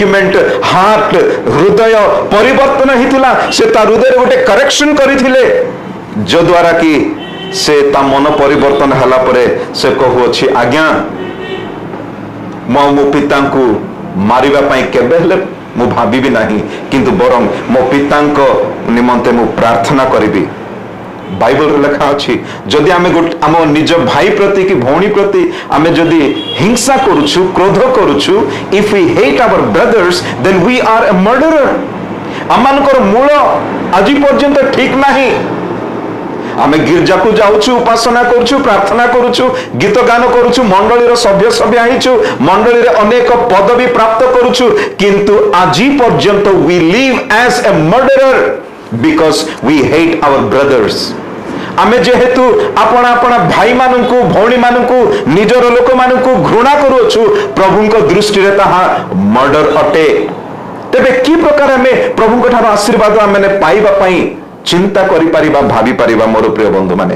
कि हार्ट हृदय परिवर्तन होता से हृदय गोटे करेक्शन करथिले जो द्वारा कि से ता मन परिवर्तन हला परे से कहूअछि आज्ञा मो पिता को मारिबा पई केबे हेले मु भाबिबी नाही किंतु बरं मो पिता निमंते मु प्रार्थना करिबी। बाइबल लिखा अच्छी जदि आम आम निज भाई प्रति कि भौणी प्रति आम जदि हिंसा करुछु क्रोध करुछु if we hate our brothers then we are a murderer. आमनकर मूल आज पर्यंत ठीक नाही। आम गिरजा को जाऊछु उपासना करुछु प्रार्थना करुछु गीत गान करुछु मंडलीर सभ्य सभ्य आइछु मंडली रे अनेक पदवी प्राप्त करुछु किंतु आज पर्यंत we live as a murderer because we hate our brothers. आमे जेहेतु आपण आपण भाई मानकु भौणी मानकु निजर लोक मानकु घृणा करूछु प्रभुंक दृष्टि रे ताहा मर्डर अटे। तेबे की प्रकार हमें प्रभुंक ठार आशीर्वाद आमे पाइबा पई चिंता करि परिबा भाबी परिबा। मोर प्रिय बंधु माने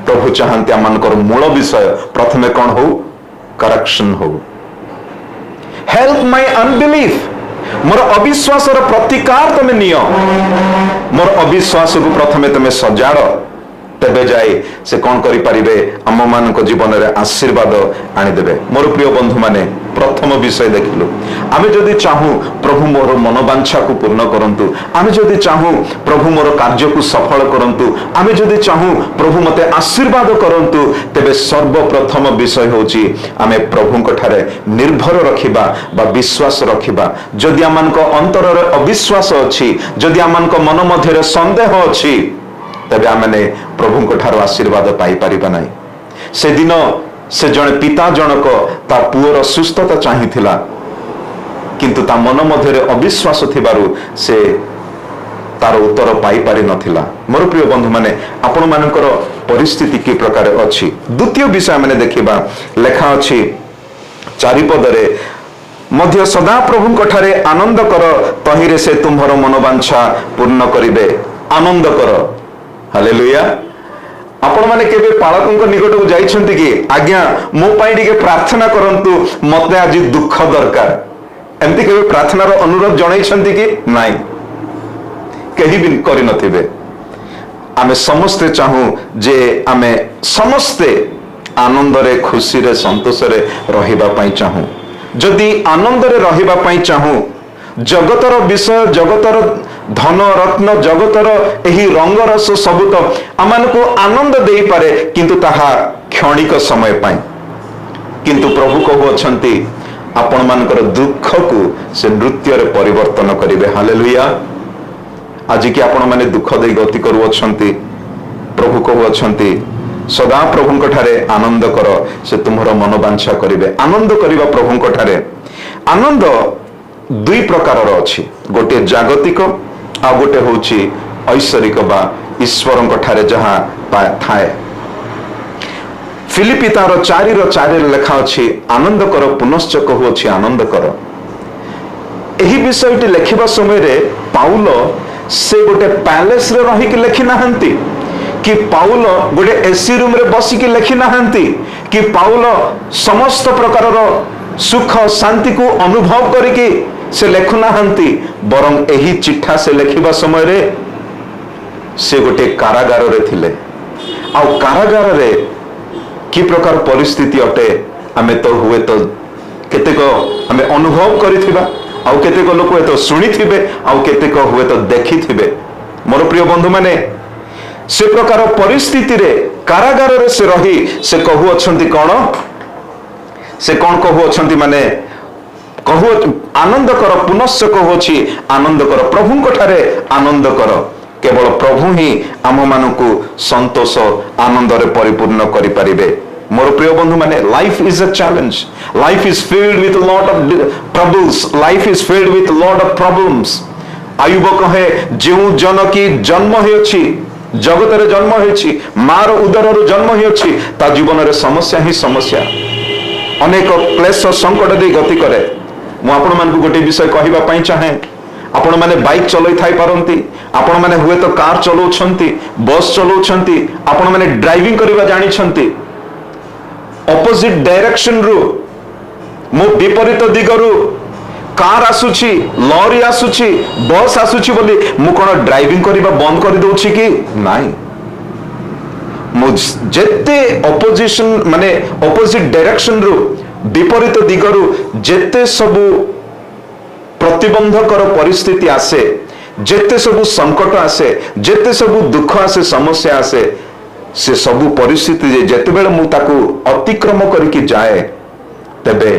प्रभु चाहंती आमनकर मूल विषय प्रथमे कोन हो करेक्शन हो। हेल्प माय अनबिलीफ मोर अविश्वास प्रतिकार तमे नियो मोर अविश्वास को प्रथमे तमे सजाड़ तेबे जाए से कौन करि परिबे आम मान जीवन में आशीर्वाद आनीदेवे। मोर प्रिय बंधु माने प्रथम विषय देखिलु आमे जदि चाहू प्रभु मोर मनोवांछा को पूर्ण करंतु आमे जदि चाहू प्रभु मोर कार्य को सफल करंतु आमे जदि चाहू प्रभु मते आशीर्वाद करंतु तेबे सर्वप्रथम विषय होची आमे प्रभुंक ठारे निर्भर रखिबा बा विश्वास रखिबा। जदि आमनक अंतर रे अविश्वास अछि जदि आमनक मन मध्य संदेह अछि तेबे आमने प्रभुंक ठारो आशीर्वाद पाई परिबा नाही। से दिन से जने पिता जनक ता पुअर सुस्थता चाहिथिला किंतु ता मन मध्य अविश्वास थिबारु से तार उत्तर पाई पारि नथिला। मोर प्रिय बंधु माने आपण मानकर परिस्थिति की प्रकार अछि। द्वितीय विषय माने देखिबा लेखा अछि चारिपदरे मध्य सदा प्रभुंक ठारे आनंद कर तहिरे से तुम्हर मनोवांछा पूर्ण करिवे। आनंद कर हालेलुया। आपण माने केबे पालकंक निकट को जाइछंती कि आज्ञा मो पाई टिके प्रार्थना करंतु मते आज दुख दरकार एमती केबे प्रार्थनार अनुरोध जणाइछंती कि नाही केही भी करि नथिबे। आमे समस्ते चाहू जे आमे समस्ते आनंद रे खुशी रे संतोष रे रहिबा पई चाहू। जदि आनंद रे रहिबा पई चाहू जगतर विषय जगतर धन रत्न जगतर एही रंग रस सब तो आमनको आनंद दे पारे किंतु ताहा क्षणिक समय पाई किंतु प्रभु कहू अछंती आपण मानकर दुख को से नृत्य रे परिवर्तन करिवे। हालेलुया। आज की आपण माने दुख दे गति करू अछंती प्रभु कहू अछंती सदा प्रभुंक ठारे आनंद कर से तुम्हर मनोवांछा करिवे। आनंद करिवा प्रभुंक ठारे। आनंद दुई प्रकार अछि गोटे जागतिक आ गोटे होची ऐश्वरिक बा ईश्वरंक ठारे जहां थाए। फिलिपी तार 4:4 लेखा अछि आनंद कर पुनश्च कहू अछि आनंद कर। एही विषयटी लेखिबा समय रे पाउल से गोटे पैलेस रे रही कि लेखि नाहंती कि पाउल गोटे एसी रूम रे बसी कि लेखि नाहंती कि पाउल समस्त प्रकार सुख शांति को अनुभव करिकि से लेखु नाहंती बरं एही चिट्ठा से लेखिबा समय रे से गोटे कारागार रे थिले। आ कारागार रे की प्रकार परिस्थिति अटे आमे तो हुए तो केतेक आमे अनुभव करिथिबा आउ केतेक लोक ए तो सुनिथिबे आउ केतेक हुए तो देखिथिबे। मोर प्रिय बंधु माने से प्रकार परिस्थिति रे कारागार रे से रही से कहू अछंती कोन से कोन कहू अछंती माने कहू आनंद कर पुनश्च कहू अछि आनंद कर प्रभुंक ठारे आनंद कर। केवल प्रभु ही आम मानकु संतोष आनंद रे परिपूर्ण करि परिबे। मोर प्रिय बंधु माने life is a challenge. Life is filled with lot of troubles. Life is filled with lot of problems. Ayub कहे जेउ जन की जन्म हेछि जगत रे जन्म हेछि मार उदर रो जन्म हेछि ता जीवन रे समस्या ही समस्या अनेक क्लेश संकट दे गति करे। मु आपण मानकु गोटे विषय कहिबा पई चाहे आपण माने बाइक चलै थाई पारंती आपण माने हुए तो कार चलाउछंती बस चलाउछंती आपण माने ड्राइविंग करिबा जानि छंती अपोजिट डायरेक्शन रु मो विपरीत दिगरु कार आसुची लॉरी आसुची बस आसुची बोली मु कोन ड्राइविंग करिबा बंद कर दउछि कि नाही जेते ऑपोजिशन माने ऑपोजिट डायरेक्शन रु विपरीत दिगरु जेते सबु प्रतिबंधकर परिस्थिति आसे जेते सबु संकट आसे जेते सबु दुख आसे समस्या आसे से सबु परिस्थिति जेते बेले मु ताकू अतिक्रम करके जाए तबे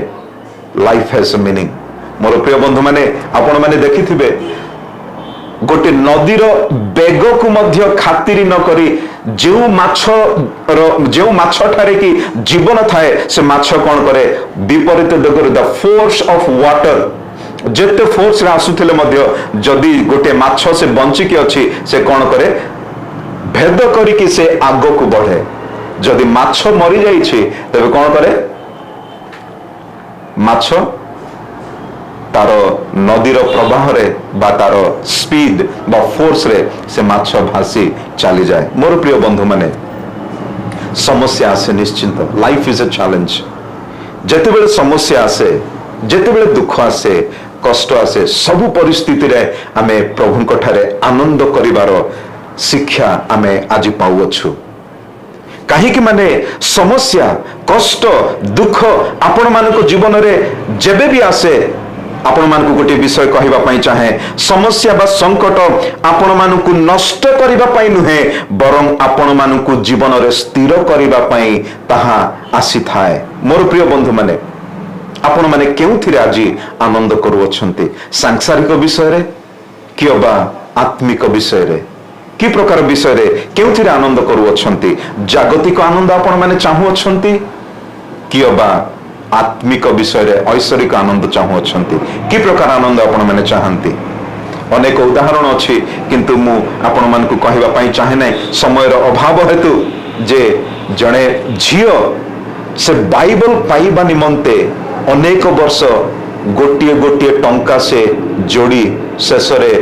लाइफ हैज अ मीनिंग। मोर प्रिय बंधु माने आपण माने देखिथिबे गोटे नदीर बेग को मध्य खातिरी न करी जो माछ ठारे कि जीवन थाए से माछ कौन करे विपरीत दिगरे द फोर्स ऑफ वाटर जेते फोर्स रे आसुथिले मध्य जदि गोटे माछ से बंचिकी अछि से कौन करे भेद करिकी से आगो को बढ़े जदि माछ मरी जाइछि तबे कौन करे माछ तार नदीर प्रवाह रे बा तार स्पीड बा फोर्स रे से माछ भासी चली जाए। मोर प्रिय बंधु माने समस्या आसे निश्चिंत लाइफ इज अ चैलेंज जेते बेले समस्या आसे जेते बेले दुख आसे कष्ट आसे सबु परिस्थिति रे आमे प्रभु ठारे आनंद करिवार शिक्षा आमे आज पाउछु कहीं माने समस्या कष्ट दुख आपण मानको जीवन रे जेबे भी आसे आपण मानको गोटे विषय कहबा पई चाहे समस्या बा संकट आपण मानको नष्ट करिबा पई नुहे बरं आपण मानको जीवन रे स्थिर करिबा पई ताहा आसी थाए। मोर प्रिय बंधु माने आपण माने केउथिरे आज आनंद करू अछंती सांसारिक विषय रे किबा आत्मिक विषय रे कि प्रकार विषय रे केउथिरे आनंद करू अछंती जागतिक आनंद आपण माने चाहू अछंती किबा आत्मिक विषय रे ऐश्वरिक आनंद चाहू अछंती कि प्रकार आनंद आपण माने चाहंती अनेक उदाहरण अछि किंतु मु आपण मानकु कहबा पई चाहे नै समयर अभाव हेतु जे जणे झियो से बाइबल पाइबा निमंते अनेक वर्ष गोटिए गोटिए टंका से जोड़ी शेषरे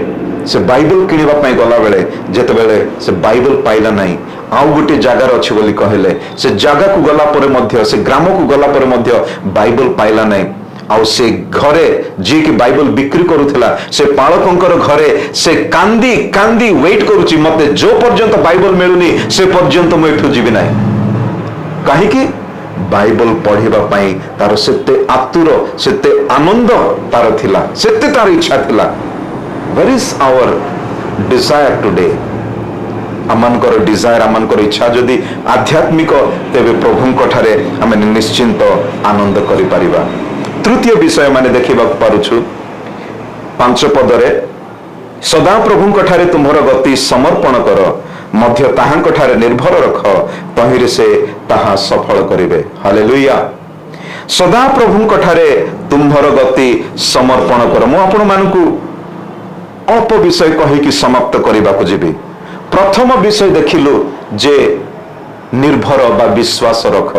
से बाइबल किनिबा पई गला बेले जेते बेले से बाइबल पाइला नाही आउ गोटे जगार अच्छी बोली कहले से जगह को गला परे मध्य से ग्राम को गला परे मध्य बाइबल पाइला नाही आउ से घरे जी की बाइबल बिक्री करूथिला से पालकंकर घरे से कांदी कांदी वेट करूची मते जो पर्यंत बाइबल मिलुनी से पर्यंत मु एठु जीवी नाही काहे कि बाइबल पढ़िबा पई तार सेते आतुर सेते आनंद तार थिला सेते तार इच्छा थिला। Where is our desire today? आमनकर डिजायर आमनकर इच्छा जदि आध्यात्मिक तेबे प्रभु ठारे आमे निश्चिंत आनंद करि परिबा। तृतीय विषय माने देखिबा पारुछु 5 पदरे सदा प्रभु ठारे तुम्हर गति समर्पण कर मध्य ताहांक ठारे निर्भर रख तहिरे से ताहा सफल करिवे। हालेलुया। सदा प्रभु ठारे तुम्हर गति समर्पण कर मु आपण मानकु अल्प विषय कही कि समाप्त करने को जीवी। प्रथम विषय देखिलु जे निर्भर बा विश्वास रख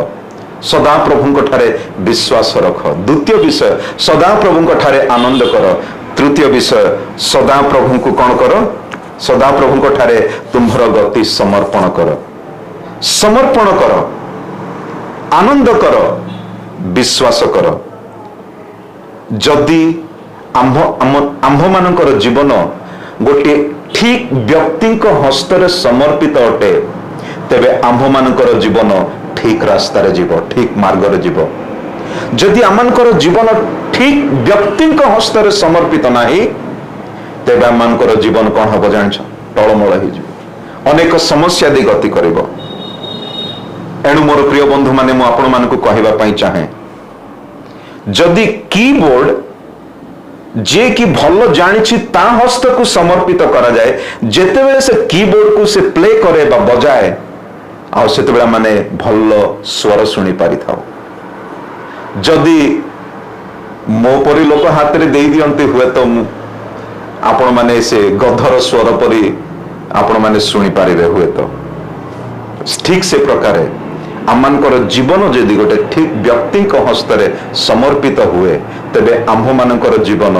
सदा प्रभु ठारे विश्वास रख। द्वितीय विषय सदा प्रभु ठारे आनंद कर। तृतीय विषय सदा प्रभु को कौन कर सदा प्रभु ठारे तुम्हर गति समर्पण कर। समर्पण कर आनंद कर विश्वास कर। जदि आम्भ मानकर जीवन गोटे ठीक व्यक्ति हस्तरे समर्पित अटे तेबे आम्भ मानकर जीवन ठीक रास्ता रे जीव ठीक मार्ग रे जीव। जदि आमनकर जीवन ठीक व्यक्ति हस्तरे समर्पित नाही तेबे आमनकर जीवन कौन हम जान टलमल हो अनेक समस्या दे गति करिवो। एणु मोर प्रिय बंधु माने मु आपण मानकु कहबा पई चाहे जदि कीबोर्ड जे कि भल जानी ता हस्त को समर्पित करा जाए जेते बेले से कीबोर्ड को से प्ले करे बा बजाए आ सेते बेला माने भल स्वर सुनी पारि थाओ। जदि मो परी लोक हाथ रे देई दियंते हुए तो आपण माने से गधर स्वर परी आपण माने सुनी पारिबे हुए तो ठीक से प्रकार आमनकर जीवन जदि गोटे ठीक व्यक्ति हस्तरे समर्पित हुए तेबे आम्भ मानकर जीवन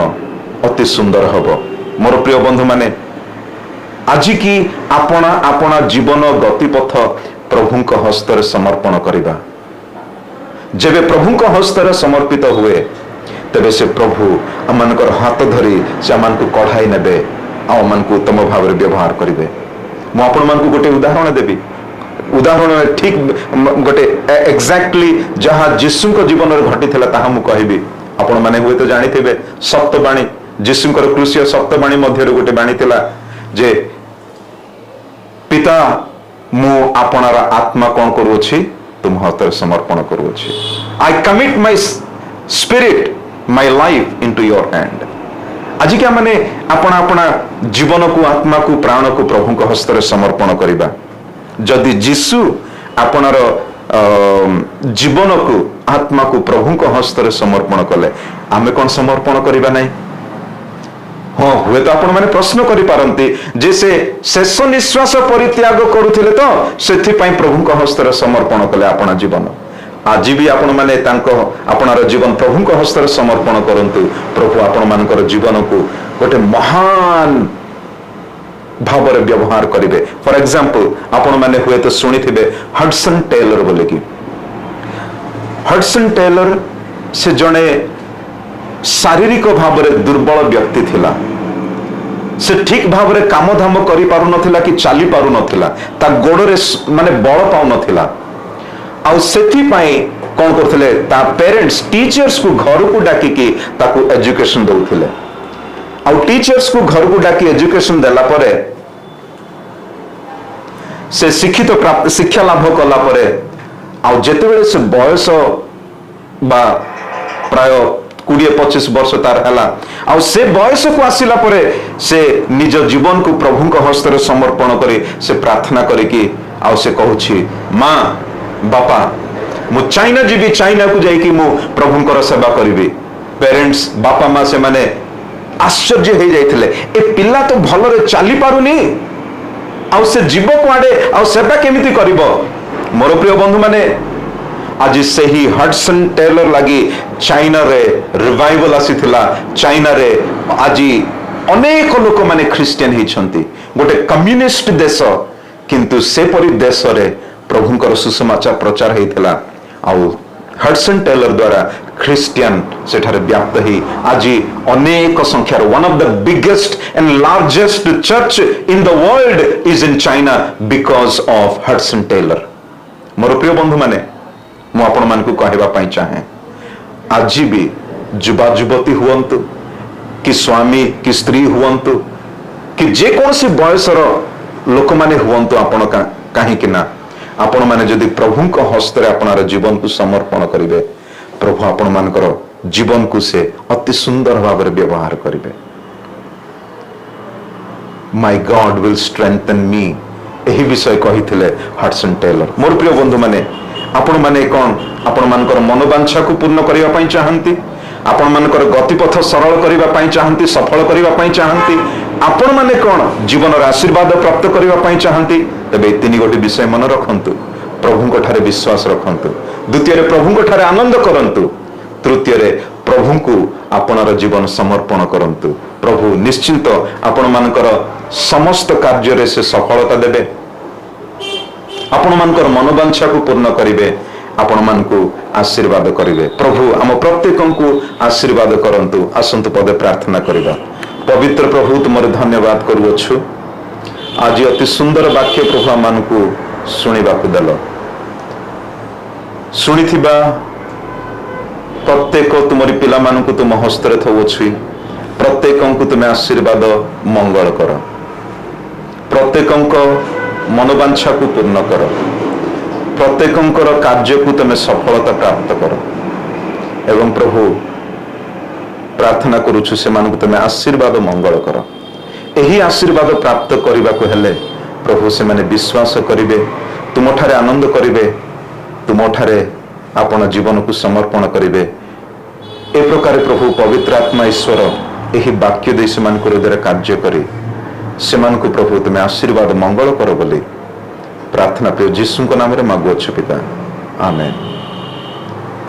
अति सुंदर हब। मोर प्रिय बंधु माने आज की आपना आपना जीवन गतिपथ प्रभु हस्तरे समर्पण करिबा। जेबे प्रभु हस्तरे समर्पित हुए तेबे से प्रभु आमनकर हाथ धरी से आमको कढ़ाई नेबे आमको उत्तम भाव में व्यवहार करेंगे। मु आपण मानकु गोटे उदाहरण देवी। उदाहरण ठीक गोटे एक्जाक्टली जहाँ जीशु जीवन में घटी ताहा मु कहबी। आपण माने हुए तो जानी थे सप्तवाणी जीशुकर क्रूसीय सप्तवाणी मध्य गोटे बाणी थिला जे पिता मु आपणार आत्मा कौन करूछि तुम हाथ समर्पण करूछि। I commit my spirit my life into your hand. आज क्या माने आपण अपना जीवन को आत्मा को प्राण को प्रभु को हस्त समर्पण करिबा। जदि जीशु आपणार जीवन को आत्मा को प्रभु को हस्त समर्पण कले आमे कौन समर्पण करिबा नहीं। हाँ हुए तो आपण मैंने प्रश्न करि पारंती जे से शेष निश्वास परित्याग करुथिले तो सेथि प्रभु को हस्त समर्पण कले आपना जीवन। आज भी आपण माने आपणार जीवन प्रभु को हस्त समर्पण करंतु। प्रभु आपण मानकर जीवन को गोटे महान भाव में व्यवहार करेंगे। फॉर एग्जांपल आपण माने हुए तो सुनी थे हडसन टेलर बोले कि हडसन टेलर से जड़े शारीरिक भाव में दुर्बल व्यक्ति थिला। से ठीक भाव में काम धाम करि पारु नथिला कि चली पारु नथिला। ता गोड़े माने बल पाउ नथिला। आउ सेथि पई कोन करथिले ता पेरेंट्स टीचर्स को घर को डाकी कि ताकू एजुकेशन दउथिले। आउ टीचर्स को घर को डाकी एजुकेशन देला परे से शिक्षित प्राप्त शिक्षा लाभ कला परे आउ जेतेबेले से बयस बा प्राय 20-25 वर्ष तार हला आउ से बयस को आसिला परे से निज जीवन को प्रभु को हस्त समर्पण करी से प्रार्थना करी कि आउ से कहूछि मां बापा मु चाइना जीवी चाइना को जाई कि मु प्रभुंकर सेवा करिवि। पेरेंट्स बापा मां से माने आश्चर्य हो जाइथिले ए पिल्ला तो भलरे चली पारुनी आउ से जीव कुआडे आउ सेवा केमिति करिवो। मोर प्रिय बंधु माने आज से ही हडसन टेलर लगी चाइना रे रिवाइवल आसीथिला। चाइना रे आज अनेक लोक माने ख्रिस्टियन हिचंती। गोटे कम्युनिस्ट देश किंतु से परि देश रे प्रभुंकर सुसमाचार प्रचार हेइथिला आउ हडसन टेलर द्वारा ख्रिस्टियन सेठारे व्याप्त ही आज अनेक संख्यार one of the biggest and largest church in the world is in China because of Hudson Taylor. मोर प्रिय बंधु माने मु आपण मानकु कहबा पई चाहे आज भी युवा युवती हुअंतु कि स्वामी कि स्त्री हुअंतु कि जे कोनसी बयसर लोक माने हुअंतु आपण काहे कि ना आपण माने जदि प्रभु को हस्त रे आपनार जीवन को समर्पण करिवे प्रभु आपण मानकर जीवन को से अति सुंदर भाव में व्यवहार करिवे। माय गॉड विल स्ट्रेंथन मी एही विषय कहिथिले हडसन टेलर। मोर प्रिय बंधु माने आपण माने कोन आपण मानकर मनोवांछा को पूर्ण करिवा पई चाहंती। आपण मानकर गतिपथ सरल करिवा पई चाहंती सफल करिवा पई चाहंती। आपण माने कोन जीवन रा आशीर्वाद प्राप्त करिवा पई चाहंती। तबे तीन गोटे विषय मन रखंतु। प्रभु को ठारे विश्वास रखंतु। द्वितीय रे प्रभु को ठारे आनंद करंतु। तृतीय रे प्रभु को आपनर जीवन समर्पण करंतु। प्रभु निश्चिंत आपण मानकर समस्त कार्य रे से सफलता देबे। आपण मानकर मनोवांछा को पूर्ण करिवे। आपण मान को आशीर्वाद करिवे। प्रभु आम प्रत्येक को आशीर्वाद करंतु। आसंतु पदे प्रार्थना करिवा। पवित्र प्रभु तुमरे धन्यवाद करूछु। आज अति सुंदर वाक्य प्रभु मान को शुणा देल। शुणिथिबा प्रत्येक तुमरी पिला मान को तुम हस्ତରେ थौछि। प्रत्येक को तुम आशीर्वाद मंगल कर। प्रत्येक मनोवांछा को पूर्ण कर। प्रत्येक कार्य को तुम सफलता प्राप्त कर। एवं प्रभु प्रार्थना करुछु से मान को तुम आशीर्वाद मंगल कर। यही आशीर्वाद प्राप्त करने को हेले प्रभु से माने विश्वास करिवे। तुम ठारे आनंद करिवे। तुम ठारे आपण जीवन को समर्पण करिवे। ए प्रकार प्रभु पवित्र आत्मा ईश्वर यही वाक्य दे से मान को कार्य करी से मान को प्रभु तुम्हें आशीर्वाद मंगल कर बोली प्रार्थना प्रिय जीसु नाम रे मागुअछु पिता। आमेन।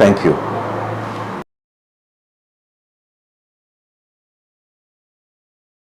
Thank you.